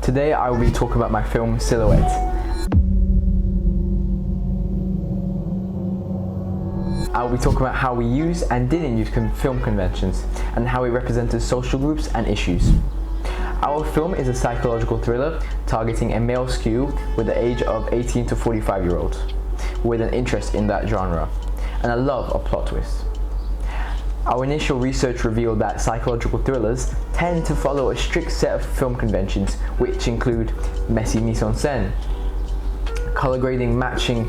Today I will be talking about my film Silhouette. I will be talking about how we use and didn't use film conventions and how it represented social groups and issues. Our film is a psychological thriller targeting a male skew with the age of 18 to 45-year-olds with an interest in that genre and a love of plot twists. Our initial research revealed that psychological thrillers tend to follow a strict set of film conventions, which include messy mise-en-scène, color grading matching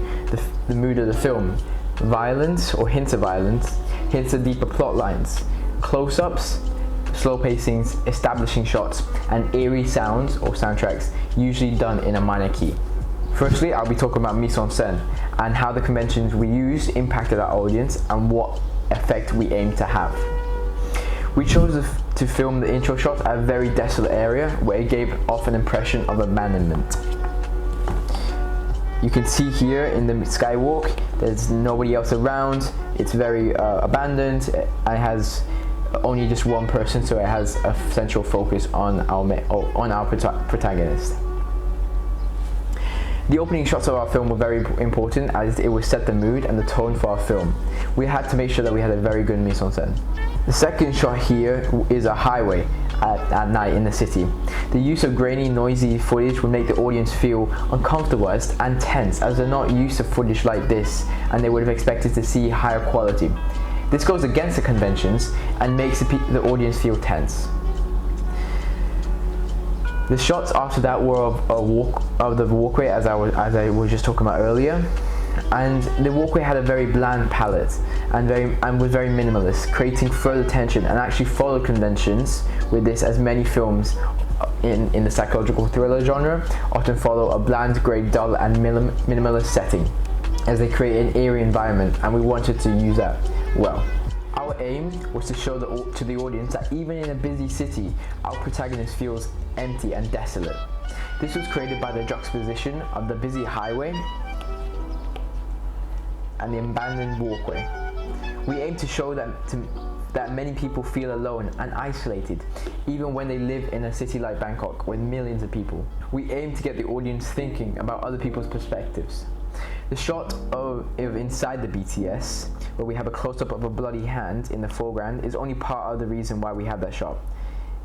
the mood of the film, violence or hints of violence, hints of deeper plot lines, close-ups, slow pacings, establishing shots, and eerie sounds or soundtracks, usually done in a minor key. Firstly, I'll be talking about mise-en-scène and how the conventions we used impacted our audience and what effect we aim to have. We chose to film the intro shot at a very desolate area where it gave off an impression of abandonment. You can see here in the skywalk there's nobody else around, it's very abandoned, and it has only just one person, so it has a central focus on our protagonist. The opening shots of our film were very important as it would set the mood and the tone for our film. We had to make sure that we had a very good mise-en-scène. The second shot here is a highway at night in the city. The use of grainy, noisy footage would make the audience feel uncomfortable and tense, as they're not used to footage like this and they would have expected to see higher quality. This goes against the conventions and makes the audience feel tense. The shots after that were of the walkway, as I was just talking about earlier, and the walkway had a very bland palette and was very minimalist, creating further tension, and actually followed conventions with this, as many films in the psychological thriller genre often follow a bland, grey, dull, and minimalist setting, as they create an eerie environment, and we wanted to use that well. Our aim was to show to the audience that even in a busy city, our protagonist feels empty and desolate. This was created by the juxtaposition of the busy highway and the abandoned walkway. We aim to show that many people feel alone and isolated, even when they live in a city like Bangkok with millions of people. We aim to get the audience thinking about other people's perspectives. The shot of inside the BTS, where we have a close-up of a bloody hand in the foreground, is only part of the reason why we have that shot.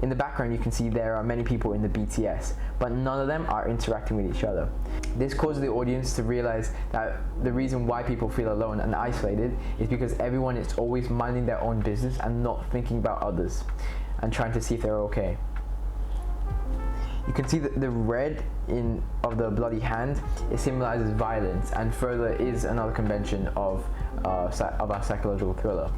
In the background you can see there are many people in the BTS, but none of them are interacting with each other. This causes the audience to realize that the reason why people feel alone and isolated is because everyone is always minding their own business and not thinking about others and trying to see if they're okay. You can see that the red of the bloody hand, it symbolizes violence, and further is another convention of our psychological thriller,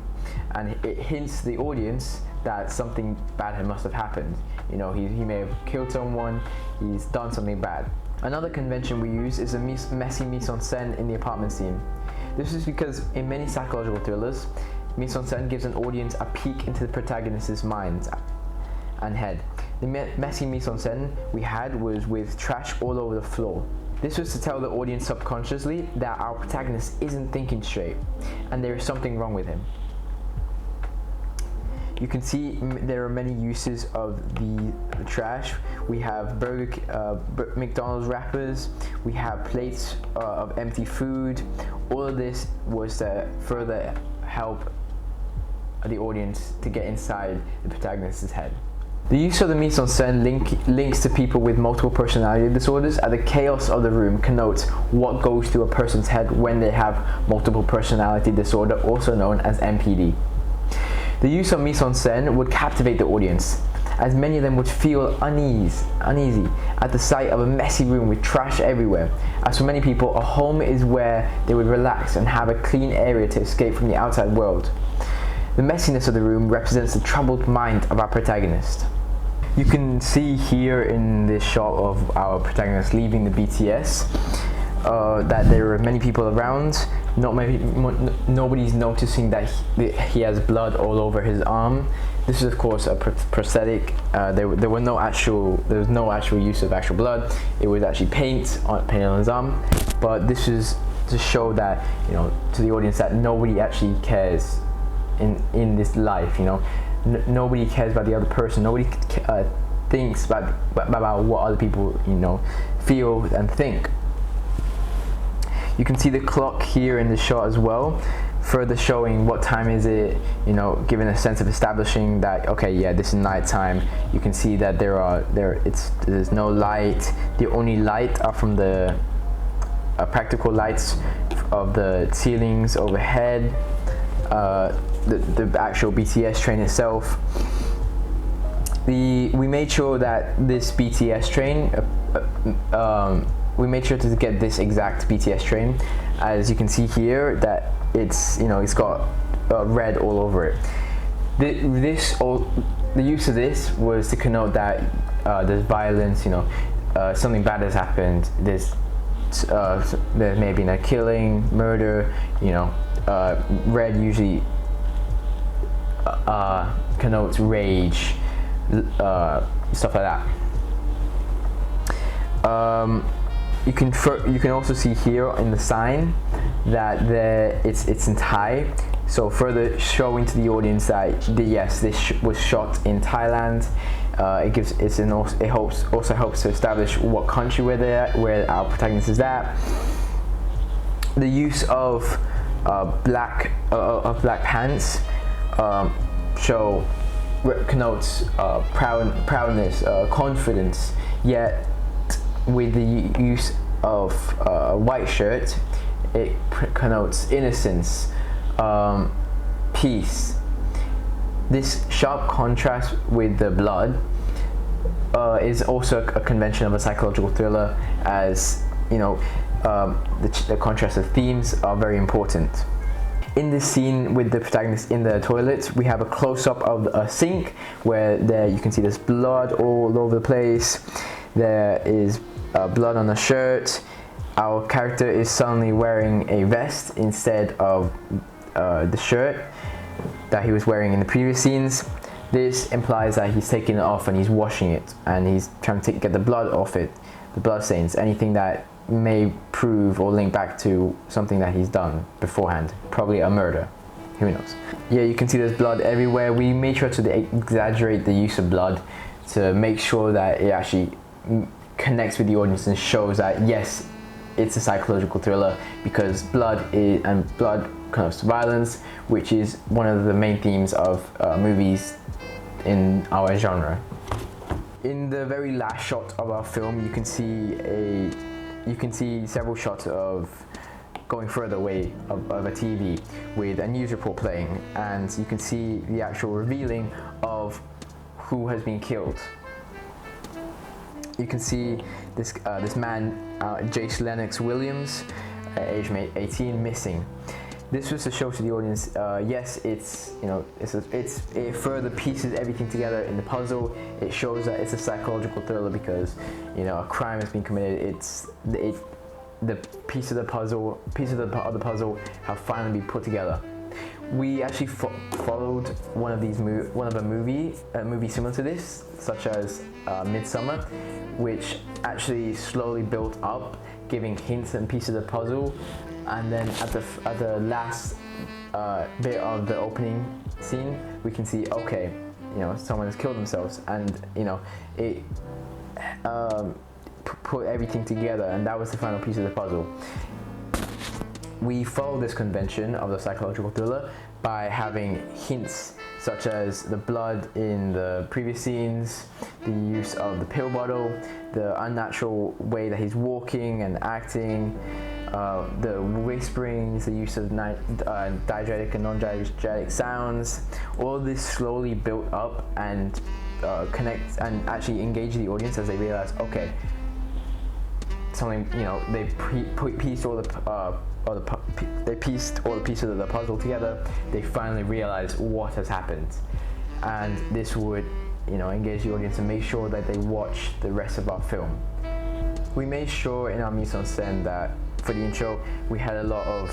and it hints the audience that something bad must have happened. You know, he may have killed someone, he's done something bad. Another convention we use is a messy mise-en-scène in the apartment scene. This is because in many psychological thrillers, mise-en-scène gives an audience a peek into the protagonist's mind and head. The messy mise-en-scène we had was with trash all over the floor. This was to tell the audience subconsciously that our protagonist isn't thinking straight and there is something wrong with him. You can see there are many uses of the trash. We have McDonald's wrappers, we have plates of empty food. All of this was to further help the audience to get inside the protagonist's head. The use of the mise-en-scène links to people with multiple personality disorders, as the chaos of the room connotes what goes through a person's head when they have multiple personality disorder, also known as MPD. The use of mise-en-scène would captivate the audience, as many of them would feel uneasy at the sight of a messy room with trash everywhere. As for many people, a home is where they would relax and have a clean area to escape from the outside world. The messiness of the room represents the troubled mind of our protagonist. You can see here in this shot of our protagonist leaving the BTS that there are many people around. Nobody's noticing that he has blood all over his arm. This is of course a prosthetic. There was no actual use of actual blood. It was actually paint on his arm. But this is to show that, you know, to the audience, that nobody actually cares in this life. You know, nobody cares about the other person. Nobody thinks about what other people, you know, feel and think. You can see the clock here in the shot as well, further showing what time is it, you know, giving a sense of establishing that, okay, yeah, this is night time. You can see that there's no light. The only light are from the practical lights of the ceilings overhead, the actual BTS train itself. We made sure that this BTS train, we made sure to get this exact BTS train. As you can see here, that it's, you know, it's got red all over it. The use of this was to connote that there's violence, you know, something bad has happened. There's may have been a killing, murder, you know. Red usually connotes rage, stuff like that. You can also see here in the sign that it's in Thai, so further showing to the audience that yes, this was shot in Thailand. It also helps to establish what country where our protagonist is at. The use of black pants connotes proudness, confidence. Yet with the use of a white shirt, it connotes innocence, peace. This sharp contrast with the blood is also a convention of a psychological thriller, as you know, the contrast of themes are very important. In this scene with the protagonist in the toilet, we have a close-up of a sink where there you can see there's blood all over the place. There is blood on the shirt. Our character is suddenly wearing a vest instead of the shirt that he was wearing in the previous scenes. This implies that he's taking it off and he's washing it, and he's trying to get the blood off it, the blood stains, anything that may prove or link back to something that he's done beforehand, probably a murder, who knows. Yeah, you can see there's blood everywhere. We made sure to exaggerate the use of blood to make sure that it actually connects with the audience and shows that yes, it's a psychological thriller, because blood connotes violence, which is one of the main themes of movies in our genre. In the very last shot of our film, you can see several shots of going further away of a TV with a news report playing, and you can see the actual revealing of who has been killed. You can see this man, Jace Lennox Williams, age 18, missing. This was to show to the audience, yes, it further pieces everything together in the puzzle. It shows that it's a psychological thriller because, you know, a crime has been committed. The pieces of the puzzle have finally been put together. We actually followed a movie similar to this, such as Midsummer, which actually slowly built up, giving hints and pieces of the puzzle, and then at the last bit of the opening scene, we can see, okay, you know, someone has killed themselves, and you know, it put everything together, and that was the final piece of the puzzle. We follow this convention of the psychological thriller by having hints such as the blood in the previous scenes, the use of the pill bottle, the unnatural way that he's walking and acting, the whisperings, the use of diegetic and non-diegetic sounds. All of this slowly built up and connect and actually engage the audience as they realize, okay, something, you know, they pieced all the pieces of the puzzle together. They finally realize what has happened, and this would, you know, engage the audience and make sure that they watch the rest of our film. We made sure in our mise en scène that for the intro we had a lot of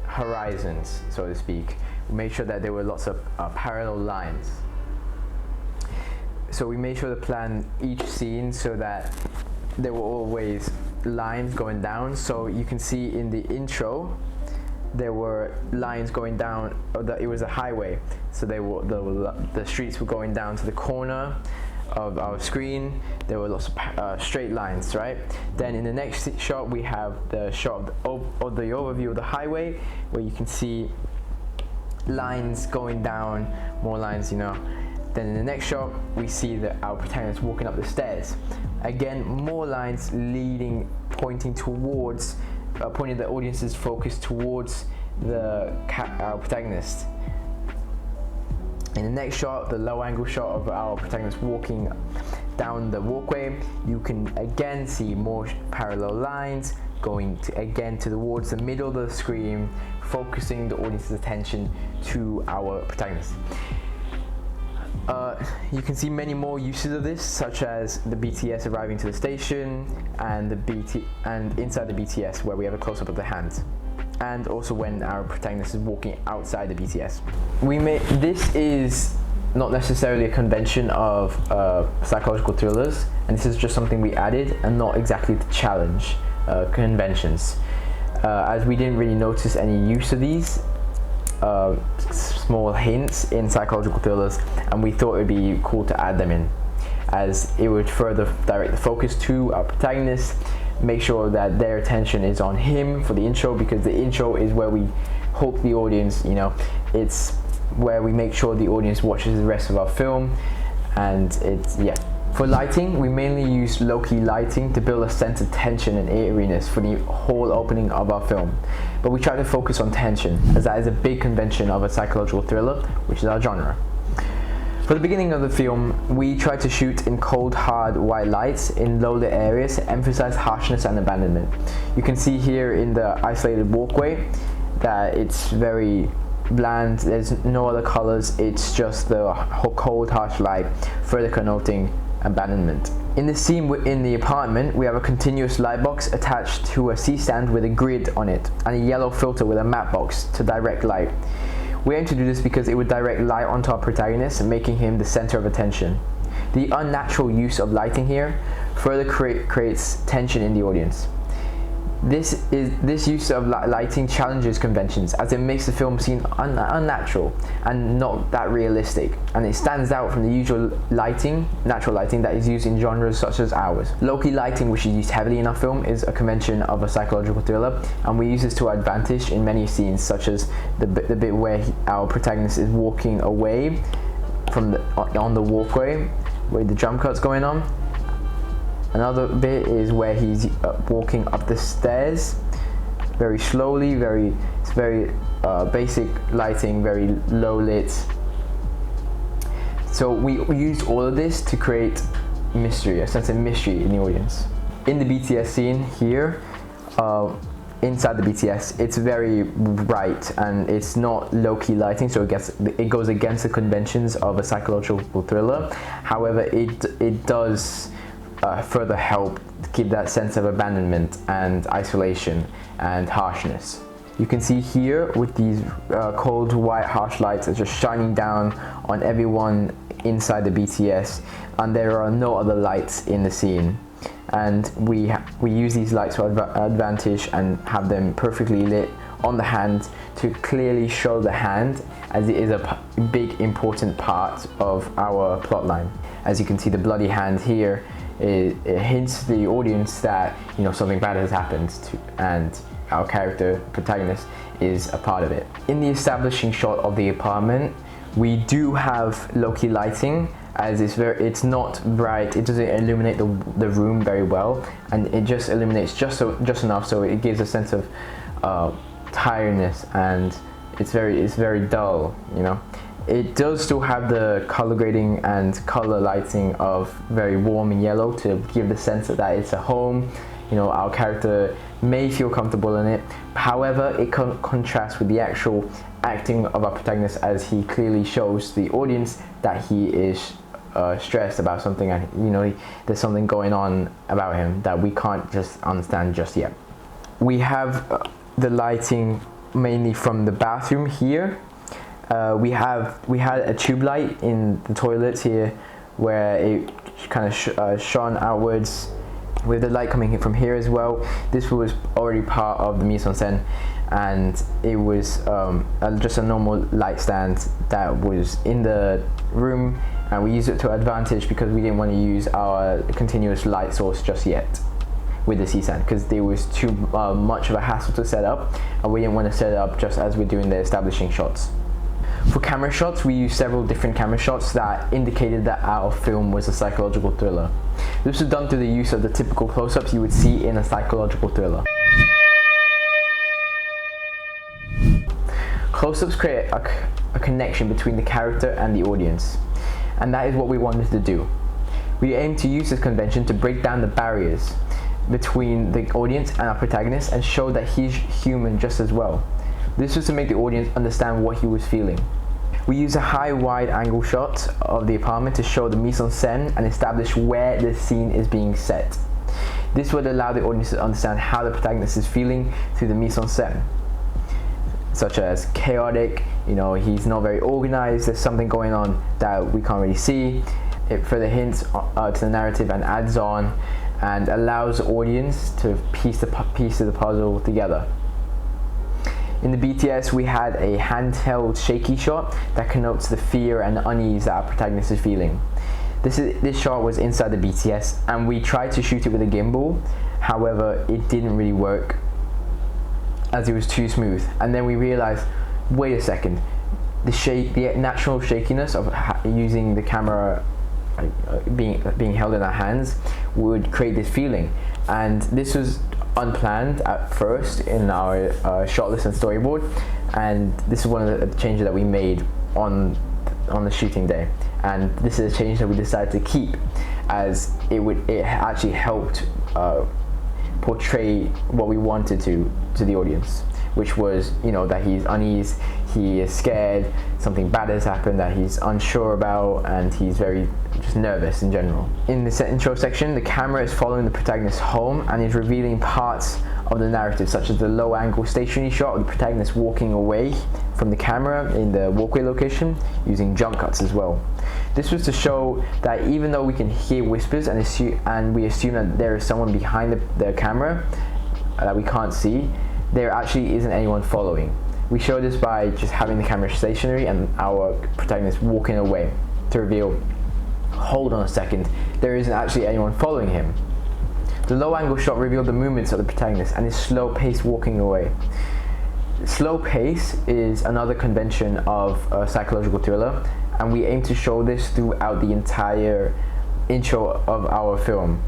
horizons, so to speak. We made sure that there were lots of parallel lines. So we made sure to plan each scene so that there were always lines going down. So you can see in the intro there were lines going down, it was a highway, so the streets were going down to the corner. of our screen, there were lots of straight lines, right? Then in the next shot we have the shot of the overview of the highway, where you can see lines going down, more lines, you know. Then in the next shot we see that our protagonist walking up the stairs. Again, more lines leading, pointing towards, pointing the audience's focus towards our protagonist. In the next shot, the low angle shot of our protagonist walking down the walkway, you can again see more parallel lines going towards the middle of the screen, focusing the audience's attention to our protagonist. You can see many more uses of this, such as the BTS arriving to the station, and inside the BTS, where we have a close-up of the hand, and also when our protagonist is walking outside the BTS. This is not necessarily a convention of psychological thrillers, and this is just something we added, and not exactly to challenge conventions, as we didn't really notice any use of these small hints in psychological thrillers, and we thought it would be cool to add them in, as it would further direct the focus to our protagonist, make sure that their attention is on him for the intro, because the intro is where we hook the audience, you know, it's where we make sure the audience watches the rest of our film. And for lighting, we mainly use low-key lighting to build a sense of tension and eeriness for the whole opening of our film, but we try to focus on tension, as that is a big convention of a psychological thriller, which is our genre. For the beginning of the film, we tried to shoot in cold, hard white lights in low-lit areas to emphasize harshness and abandonment. You can see here in the isolated walkway that it's very bland, there's no other colors, it's just the cold, harsh light, further connoting abandonment. In the scene in the apartment, we have a continuous light box attached to a C-stand with a grid on it, and a yellow filter with a matte box to direct light. We aim to do this because it would direct light onto our protagonist, making him the center of attention. The unnatural use of lighting here further creates tension in the audience. This use of lighting challenges conventions, as it makes the film seem unnatural and not that realistic, and it stands out from the usual natural lighting that is used in genres such as ours. Low-key lighting, which is used heavily in our film, is a convention of a psychological thriller, and we use this to our advantage in many scenes, such as the bit where our protagonist is walking away from on the walkway where the jump cut's going on. Another bit is where he's walking up the stairs very slowly, it's very basic lighting, very low lit. So we used all of this to create mystery, a sense of mystery in the audience. In the BTS scene here, inside the BTS, it's very bright and it's not low-key lighting, so it goes against the conventions of a psychological thriller. However, it does further help keep that sense of abandonment and isolation and harshness. You can see here with these cold white harsh lights are just shining down on everyone inside the BTS, and there are no other lights in the scene, and we use these lights to our advantage and have them perfectly lit on the hand to clearly show the hand, as it is a big important part of our plotline. As you can see, the bloody hand here, it hints to the audience that, you know, something bad has happened and our protagonist is a part of it. In the establishing shot of the apartment, we do have low-key lighting, as it's not bright, it doesn't illuminate the room very well, and it just illuminates just enough so it gives a sense of tiredness, and it's very dull, you know. It does still have the color grading and color lighting of very warm and yellow to give the sense that it's a home. You know, our character may feel comfortable in it. However, it contrasts with the actual acting of our protagonist, as he clearly shows the audience that he is stressed about something, and you know, there's something going on about him that we can't just understand just yet. We have the lighting mainly from the bathroom here. We had a tube light in the toilets here, where it kind of shone outwards, with the light coming in from here as well. This was already part of the mise en scène, and it was just a normal light stand that was in the room, and we used it to advantage because we didn't want to use our continuous light source just yet with the C-stand, because there was too much of a hassle to set up, and we didn't want to set it up just as we're doing the establishing shots. For camera shots, we used several different camera shots that indicated that our film was a psychological thriller. This was done through the use of the typical close-ups you would see in a psychological thriller. Close-ups create a connection between the character and the audience, and that is what we wanted to do. We aim to use this convention to break down the barriers between the audience and our protagonist and show that he's human just as well. This was to make the audience understand what he was feeling. We use a high wide angle shot of the apartment to show the mise-en-scène and establish where the scene is being set. This would allow the audience to understand how the protagonist is feeling through the mise-en-scène, such as chaotic, he's not very organized, there's something going on that we can't really see. It further hints to the narrative and adds on and allows the audience to piece the piece of the puzzle together. In the BTS, we had a handheld shaky shot that connotes the fear and unease that our protagonist is feeling. This shot was inside the BTS, and we tried to shoot it with a gimbal. However, it didn't really work as it was too smooth. And then we realized, wait a second, the natural shakiness of using the camera being held in our hands would create this feeling. And this was unplanned at first in our shot list and storyboard, and this is one of the changes that we made on the shooting day, and this is a change that we decided to keep, as it actually helped portray what we wanted to the audience, which was that he's uneasy, he is scared, something bad has happened that he's unsure about, and he's very just nervous in general. In the intro section, the camera is following the protagonist home and is revealing parts of the narrative, such as the low angle stationary shot of the protagonist walking away from the camera in the walkway location, using jump cuts as well. This was to show that even though we can hear whispers and we assume that there is someone behind the camera that we can't see, there actually isn't anyone following. We show this by just having the camera stationary and our protagonist walking away to reveal, hold on a second, there isn't actually anyone following him. The low angle shot revealed the movements of the protagonist and his slow pace walking away. Slow pace is another convention of a psychological thriller, and we aim to show this throughout the entire intro of our film.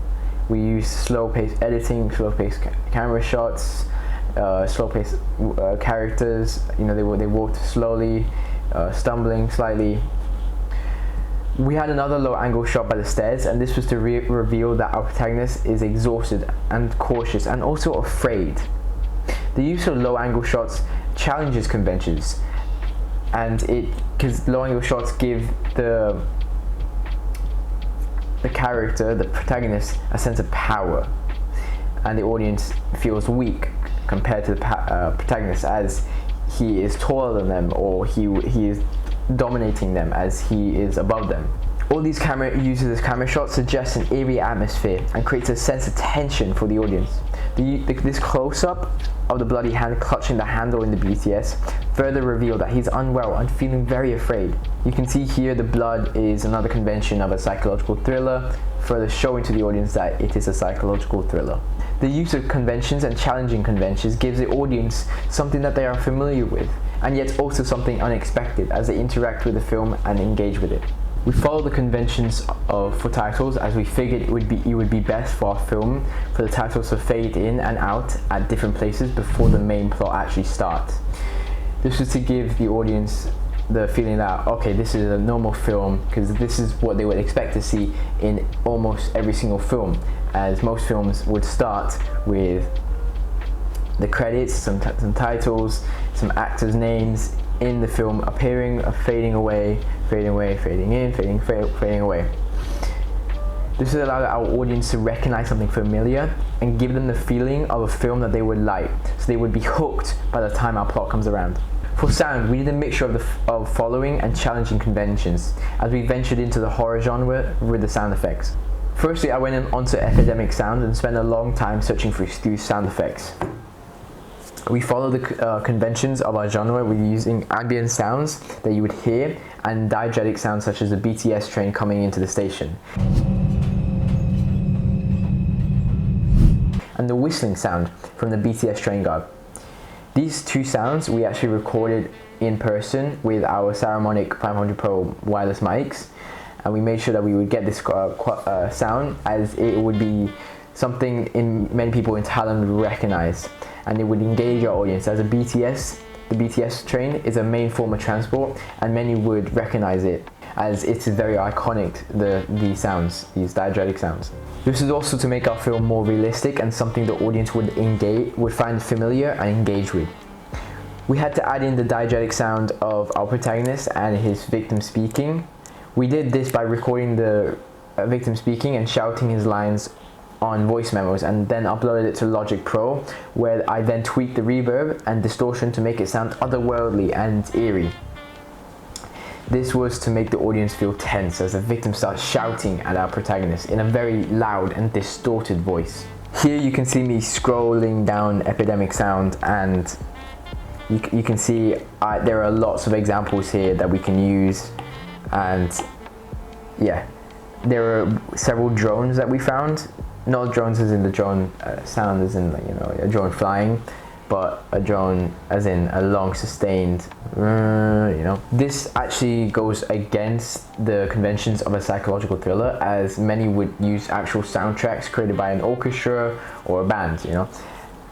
We use slow pace editing, slow pace camera shots, slow pace characters. They walked slowly, stumbling slightly. We had another low angle shot by the stairs, and this was to reveal that our protagonist is exhausted and cautious and also afraid. The use of low angle shots challenges conventions, and because low angle shots give the character, the protagonist, a sense of power, and the audience feels weak compared to the protagonist, as he is taller than them, or he is dominating them as he is above them. All these uses as camera shots suggest an eerie atmosphere and creates a sense of tension for the audience. This close-up of the bloody hand clutching the handle in the BTS further revealed that he's unwell and feeling very afraid. You can see here the blood is another convention of a psychological thriller, further showing to the audience that it is a psychological thriller. The use of conventions and challenging conventions gives the audience something that they are familiar with, and yet also something unexpected as they interact with the film and engage with it. We follow the conventions for titles, as we figured it would be best for our film for the titles to fade in and out at different places before the main plot actually starts. This was to give the audience the feeling that, okay, this is a normal film, because this is what they would expect to see in almost every single film, as most films would start with the credits, some titles, some actors' names in the film appearing, fading away, fading away, fading in, fading away. This will allow our audience to recognize something familiar and give them the feeling of a film that they would like, so they would be hooked by the time our plot comes around. For sound, we did a mixture of following and challenging conventions, as we ventured into the horror genre with the sound effects. Firstly, I went onto Epidemic Sound and spent a long time searching for these sound effects. We follow the conventions of our genre with using ambient sounds that you would hear and diegetic sounds such as the BTS train coming into the station. And the whistling sound from the BTS train guard. These two sounds we actually recorded in person with our Saramonic 500 Pro wireless mics, and we made sure that we would get this sound, as it would be something many people in Thailand would recognize, and it would engage our audience. As the BTS train is a main form of transport, and many would recognize it as it's very iconic, these sounds, these diegetic sounds. This is also to make our film more realistic and something the audience would find familiar and engage with. We had to add in the diegetic sound of our protagonist and his victim speaking. We did this by recording the victim speaking and shouting his lines on voice memos, and then uploaded it to Logic Pro, where I then tweaked the reverb and distortion to make it sound otherworldly and eerie. This was to make the audience feel tense as the victim starts shouting at our protagonist in a very loud and distorted voice. Here you can see me scrolling down Epidemic Sound, and you can see there are lots of examples here that we can use, and yeah, there are several drones that we found. Not drones as in the drone sound as in, like, you know, a drone flying, but a drone as in a long sustained, you know. This actually goes against the conventions of a psychological thriller, as many would use actual soundtracks created by an orchestra or a band, you know.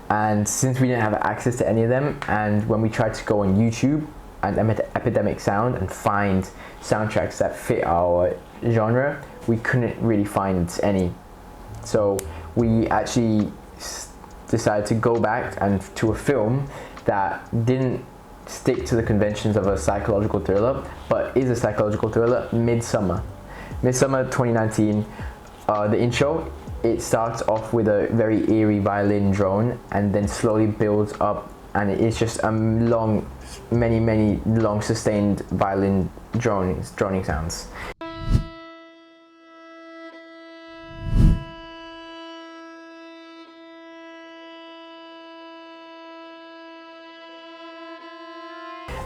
And since we didn't have access to any of them, and when we tried to go on YouTube and Epidemic Sound and find soundtracks that fit our genre, we couldn't really find any. So we actually decided to go back and to a film that didn't stick to the conventions of a psychological thriller, but is a psychological thriller, Midsummer 2019. The intro, it starts off with a very eerie violin drone and then slowly builds up, and it's just a many long sustained violin droning sounds.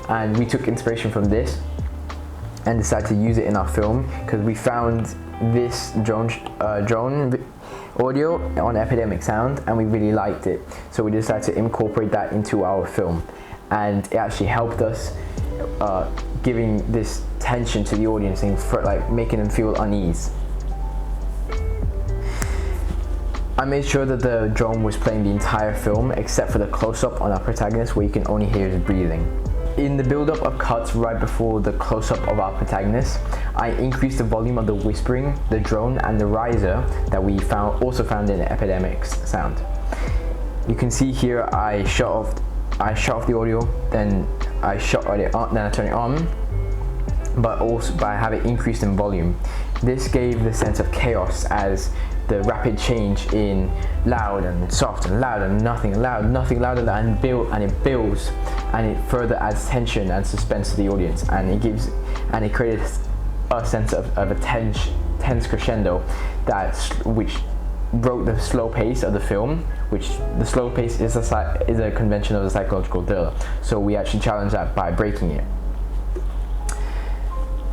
And we took inspiration from this and decided to use it in our film, because we found this drone audio on Epidemic Sound and we really liked it. So we decided to incorporate that into our film, and it actually helped us giving this tension to the audience and like making them feel unease. I made sure that the drone was playing the entire film except for the close-up on our protagonist, where you can only hear his breathing. In the build-up of cuts right before the close-up of our protagonist, I increased the volume of the whispering, the drone, and the riser that we also found in Epidemic's Sound. You can see here I shut off the audio, then I shut it on, then I turn it on, but also by having it increased in volume. This gave the sense of chaos as the rapid change in loud and soft and loud and nothing louder than it builds, and it further adds tension and suspense to the audience, and it created a sense of a tense crescendo which broke the slow pace of the film, which the slow pace is a convention of the psychological thriller. So we actually challenged that by breaking it.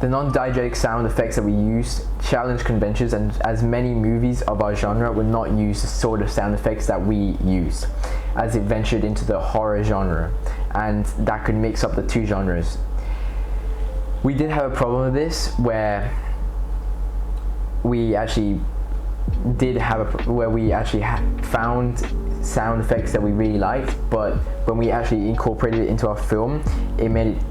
The non-diegetic sound effects that we used challenged conventions, and as many movies of our genre would not use the sort of sound effects that we used, as it ventured into the horror genre, and that could mix up the two genres. We did have a problem with this, where we actually found sound effects that we really liked, but when we actually incorporated it into our film, it made it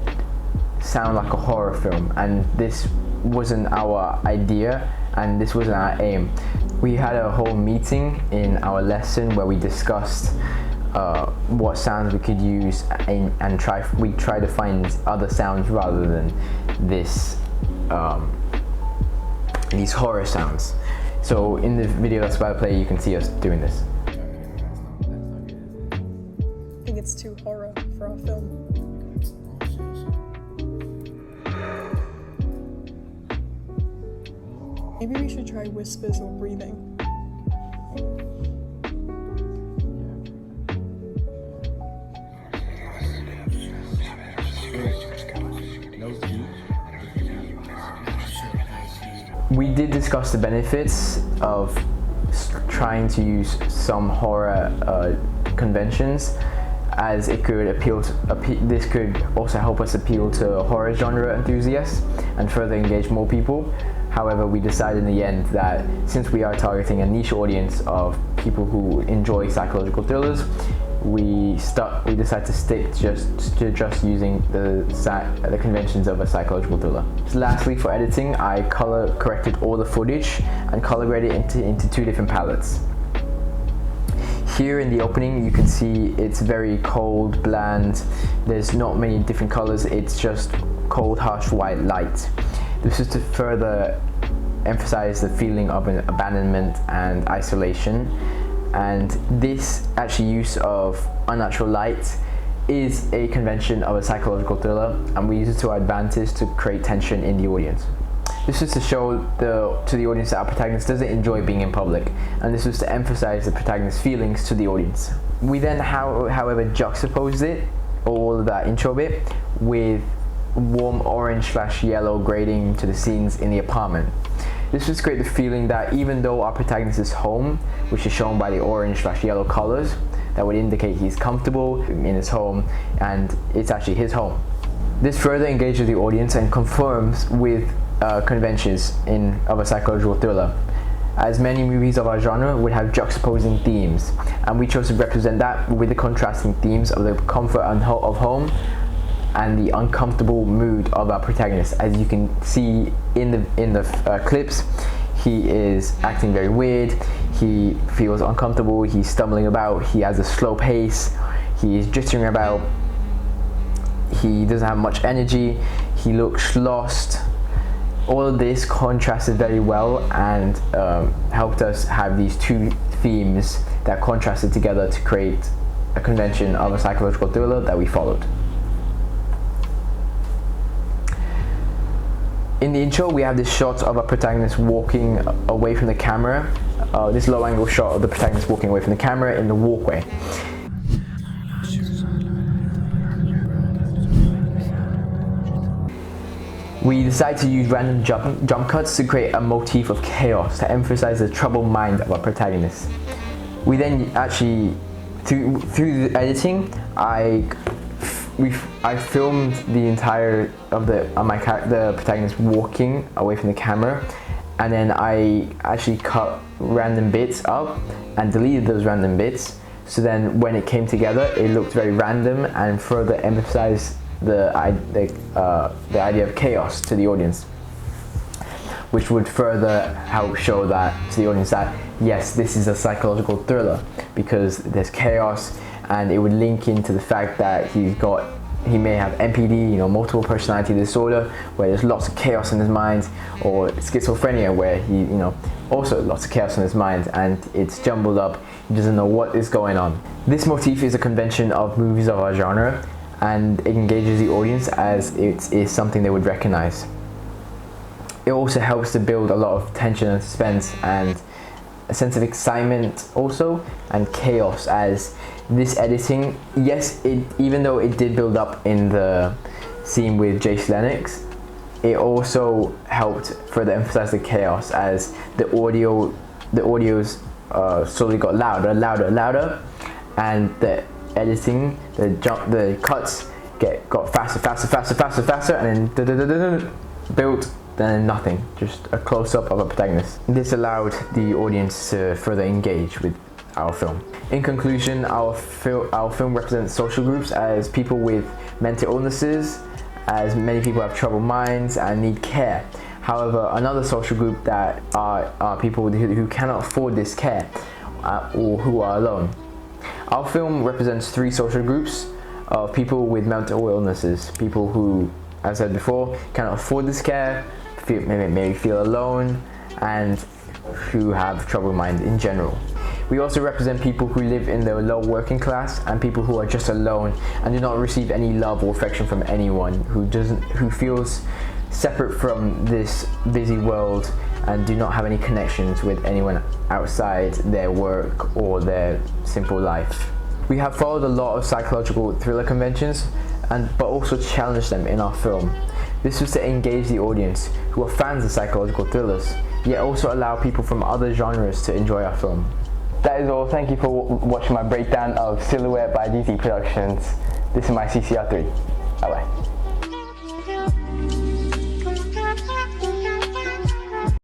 sound like a horror film, and this wasn't our idea and this wasn't our aim. We had a whole meeting in our lesson where we discussed what sounds we could use and we tried to find other sounds rather than these horror sounds. So in the video that's about to play, you can see us doing this. I think it's too horror for our film. Maybe we should try whispers or breathing. We did discuss the benefits of trying to use some horror conventions, as it could this could also help us appeal to horror genre enthusiasts and further engage more people. However, we decided in the end that since we are targeting a niche audience of people who enjoy psychological thrillers, we decided to stick to just using the conventions of a psychological thriller. So lastly, for editing, I color corrected all the footage and color graded it into 2 different palettes. Here in the opening, you can see it's very cold, bland. There's not many different colors. It's just cold, harsh white light. This is to further emphasize the feeling of an abandonment and isolation. And this actually use of unnatural light is a convention of a psychological thriller, and we use it to our advantage to create tension in the audience. This is to show to the audience that our protagonist doesn't enjoy being in public, and this was to emphasize the protagonist's feelings to the audience. We then, however, juxtaposed it, all of that intro bit, with warm orange/yellow grading to the scenes in the apartment. This was to create the feeling that even though our protagonist is home, which is shown by the orange/yellow colors, that would indicate he's comfortable in his home and it's actually his home. This further engages the audience and confirms with conventions of a psychological thriller, as many movies of our genre would have juxtaposing themes, and we chose to represent that with the contrasting themes of the comfort of home and the uncomfortable mood of our protagonist. As you can see in the clips, he is acting very weird, he feels uncomfortable, he's stumbling about, he has a slow pace, he is jittering about, he doesn't have much energy, he looks lost. All of this contrasted very well and helped us have these 2 themes that contrasted together to create a convention of a psychological thriller that we followed. In the intro, we have this shot of a protagonist walking away from the camera, this low angle shot of the protagonist walking away from the camera in the walkway. We decided to use random jump cuts to create a motif of chaos to emphasize the troubled mind of our protagonist. We then actually, through the editing, I filmed the entire of the protagonist walking away from the camera, and then I actually cut random bits up and deleted those random bits, so then when it came together it looked very random and further emphasized the idea of chaos to the audience, which would further help show that to the audience that yes, this is a psychological thriller because there's chaos, and it would link into the fact that he may have MPD, multiple personality disorder, where there's lots of chaos in his mind, or schizophrenia, where he, also lots of chaos in his mind and it's jumbled up, he doesn't know what is going on. This motif is a convention of movies of our genre, and it engages the audience as it is something they would recognize. It also helps to build a lot of tension and suspense and a sense of excitement also, and chaos, as this editing, yes, even though it did build up in the scene with Jace Lennox, it also helped further emphasize the chaos as the audios slowly got louder, and the editing, the cuts got faster, and then built, then nothing, just a close-up of a protagonist. This allowed the audience to further engage with our film. In conclusion, our film represents social groups as people with mental illnesses, as many people have troubled minds and need care. However, another social group that are people who cannot afford this care or who are alone. Our film represents 3 social groups of people with mental illnesses, people who, as I said before, cannot afford this care, maybe feel alone, and who have troubled mind in general. We also represent people who live in the low working class and people who are just alone and do not receive any love or affection from anyone, who feels separate from this busy world and do not have any connections with anyone outside their work or their simple life. We have followed a lot of psychological thriller conventions, but also challenged them in our film This was to engage the audience, who are fans of psychological thrillers, yet also allow people from other genres to enjoy our film. That is all. Thank you for watching my breakdown of Silhouette by DZ Productions. This is my CCR3. Bye bye.